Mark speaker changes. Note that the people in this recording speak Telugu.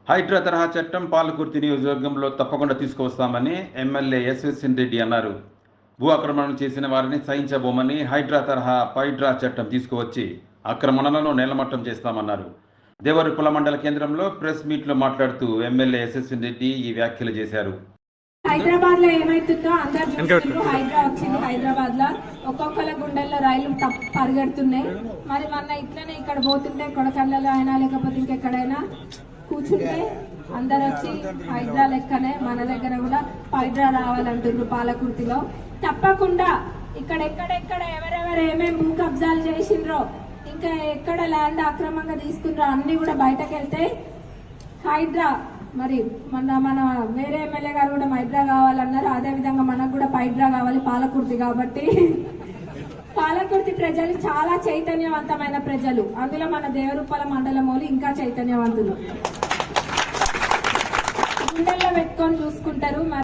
Speaker 1: హైడ్రా తరహా చట్టం పాలకుర్తి నియోజకవర్గంలో తప్పకుండా తీసుకువస్తామని ఎమ్మెల్యే ఎస్ఎస్ఎన్ రెడ్డి అన్నారు. భూ ఆక్రమణలు చేసిన వారిని సహించబోమని హైడ్రా తరహా పైడ్రా చట్టం తీసుకువచ్చి ఆక్రమణలను నేలమట్టం చేస్తామన్నారు. దేవరకుల మండల కేంద్రంలో ప్రెస్ మీట్లో మాట్లాడుతూ ఎమ్మెల్యే ఎస్ఎస్ఎన్ రెడ్డి ఈ వ్యాఖ్యలు చేశారు.
Speaker 2: హైదరాబాద్ లో ఏమైతుందో అందరు చూస్తున్నారు. హైడ్రా వచ్చింది హైదరాబాద్ లో, ఒక్కొక్కల గుండెల్లో రైలు పరిగెడుతున్నాయి. మరి మొన్న ఇట్లనే ఇక్కడ పోతుంటే కొడకళ్ళలో అయినా లేకపోతే ఇంకెక్కడైనా కూర్చుంటే అందరు వచ్చి హైడ్రా లెక్కనే మన దగ్గర కూడా హైడ్రా రావాలంటున్నారు. పాలకుర్తిలో తప్పకుండా ఇక్కడ ఎక్కడెక్కడ ఎవరెవరు ఏమేమి భూ కబ్జాలు చేసిండ్రో, ఇంకా ఎక్కడ ల్యాండ్ అక్రమంగా తీసుకున్నారో అన్ని కూడా బయటకు వెళ్తే హైడ్రా మరి మన వేరే ఎమ్మెల్యే గారు కూడా హైడ్రా కావాలన్నారు. అదేవిధంగా మనకు కూడా హైడ్రా కావాలి పాలకుర్తి. కాబట్టి పాలకుర్తి ప్రజలు చాలా చైతన్యవంతమైన ప్రజలు, అందులో మన దేవరూపల మండలం వాళ్ళు ఇంకా చైతన్యవంతులు, గుండెల్లో పెట్టుకొని చూసుకుంటారు.